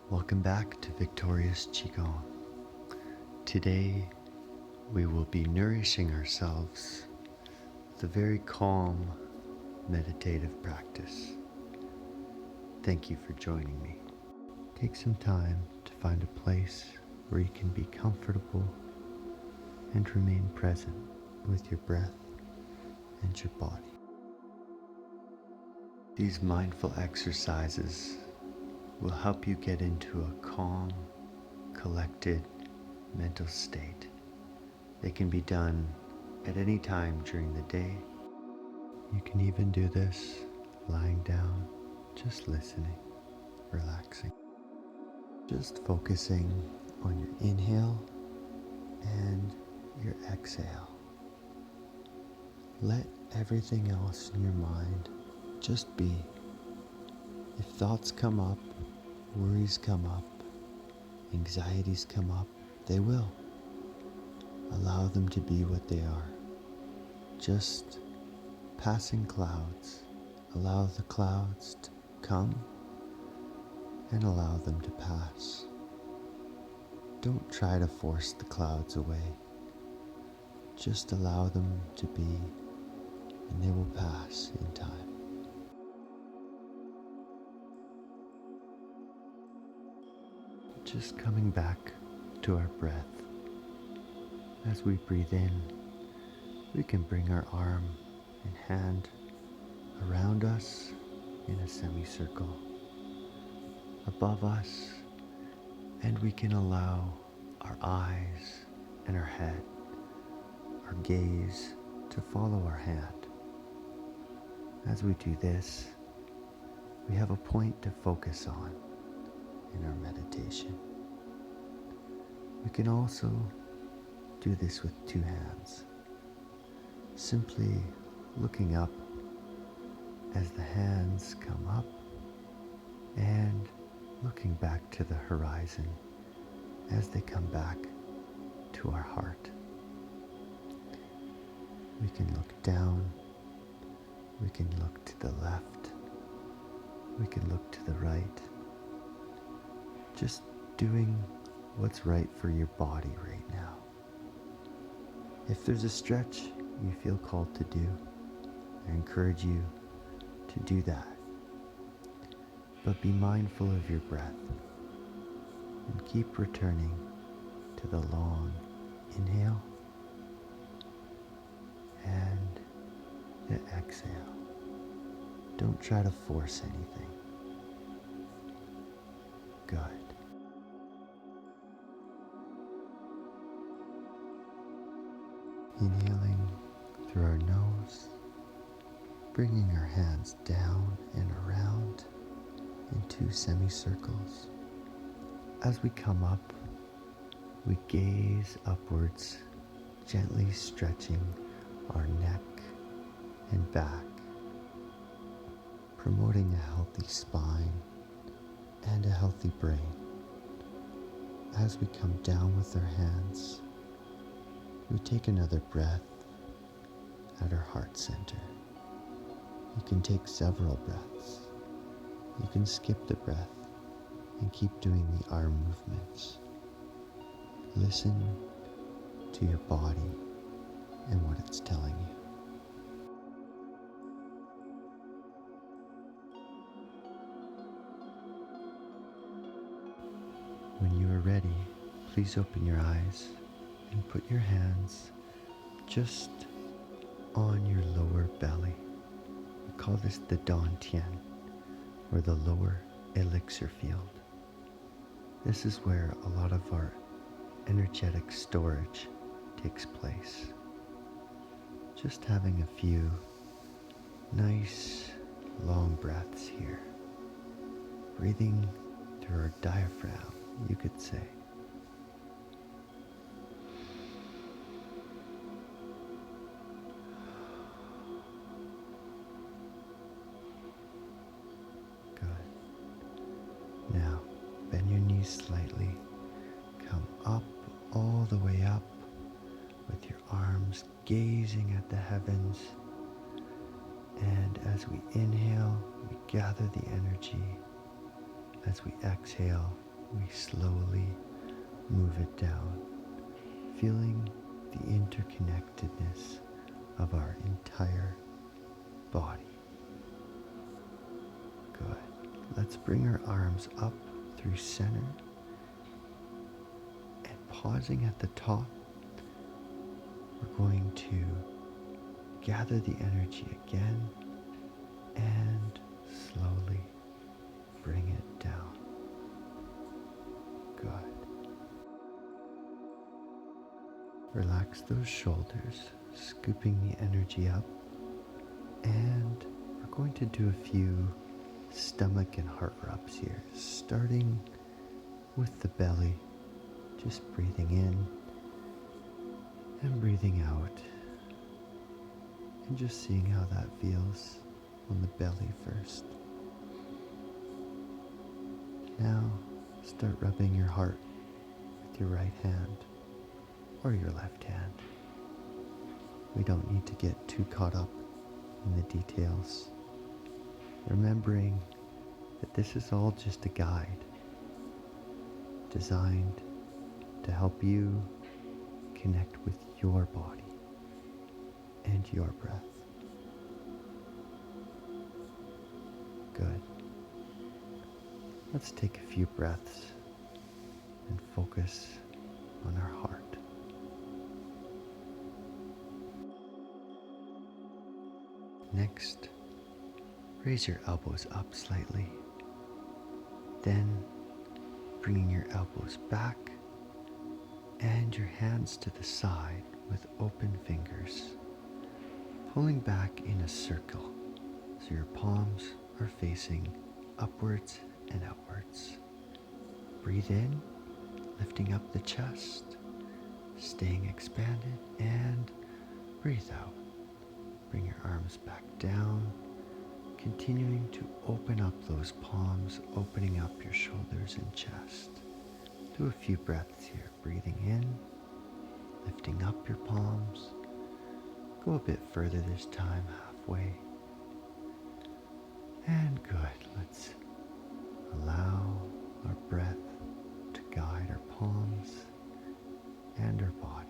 Welcome back to Victorious Qigong. Today we will be nourishing ourselves with a very calm meditative practice. Thank you for joining me. Take some time to find a place where you can be comfortable and remain present with your breath and your body. These mindful exercises will help you get into a calm, collected mental state. They can be done at any time during the day. You can even do this lying down, just listening, relaxing. Just focusing on your inhale and your exhale. Let everything else in your mind just be. If thoughts come up, worries come up, anxieties come up, they will. Allow them to be what they are. Just passing clouds. Allow the clouds to come and allow them to pass. Don't try to force the clouds away. Just allow them to be, and they will pass in time. Just coming back to our breath. As we breathe in, we can bring our arm and hand around us in a semicircle, above us, and we can allow our eyes and our head, our gaze to follow our hand. As we do this, we have a point to focus on in our meditation. We can also do this with two hands, simply looking up as the hands come up and looking back to the horizon as they come back to our heart. We can look down, we can look to the left, we can look to the right, just doing what's right for your body right now. If there's a stretch you feel called to do, I encourage you to do that. But be mindful of your breath and keep returning to the long inhale and the exhale. Don't try to force anything. Good. Inhaling through our nose, bringing our hands down and around in two semicircles. As we come up, we gaze upwards, gently stretching our neck and back, promoting a healthy spine and a healthy brain. As we come down with our hands, we take another breath at our heart center. You can take several breaths. You can skip the breath and keep doing the arm movements. Listen to your body and what it's telling you. When you are ready, please open your eyes and put your hands just on your lower belly. We call this the dantian, or the lower elixir field. This is where a lot of our energetic storage takes place. Just having a few nice long breaths here. Breathing through our diaphragm, you could say. Now, bend your knees slightly, come up, all the way up, with your arms gazing at the heavens, and as we inhale, we gather the energy. As we exhale, we slowly move it down, feeling the interconnectedness of our entire body. Good. Let's bring our arms up through center and pausing at the top. We're going to gather the energy again and slowly bring it down. Good. Relax those shoulders, scooping the energy up, and we're going to do a few stomach and heart rubs here, starting with the belly, just breathing in and breathing out, and just seeing how that feels on the belly first. Now start rubbing your heart with your right hand or your left hand. We don't need to get too caught up in the details, remembering that this is all just a guide designed to help you connect with your body and your breath. Good. Let's take a few breaths and focus on our heart. Next, raise your elbows up slightly. Then, bringing your elbows back and your hands to the side with open fingers, pulling back in a circle so your palms are facing upwards and outwards. Breathe in, lifting up the chest, staying expanded, and breathe out. Bring your arms back down, continuing to open up those palms, opening up your shoulders and chest. Do a few breaths here, breathing in, lifting up your palms. Go a bit further this time, halfway. And good. Let's allow our breath to guide our palms and our body.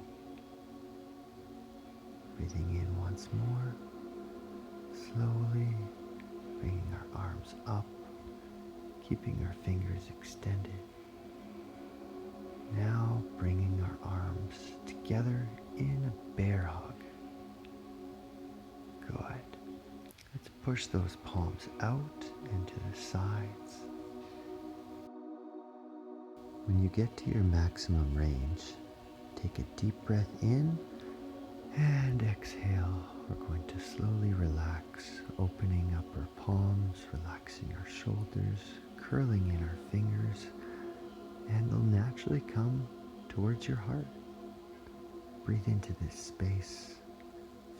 Breathing in once more, slowly bringing our arms up, keeping our fingers extended. Now bringing our arms together in a bear hug. Good. Let's push those palms out and to the sides. When you get to your maximum range, take a deep breath in and exhale. We're going to slowly relax, opening up our palms, relaxing our shoulders, curling in our fingers, and they'll naturally come towards your heart. Breathe into this space,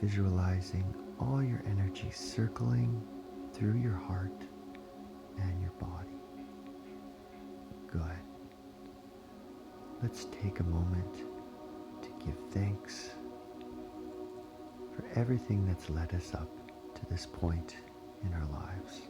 visualizing all your energy circling through your heart and your body. Good. Let's take a moment to give thanks for everything that's led us up to this point in our lives.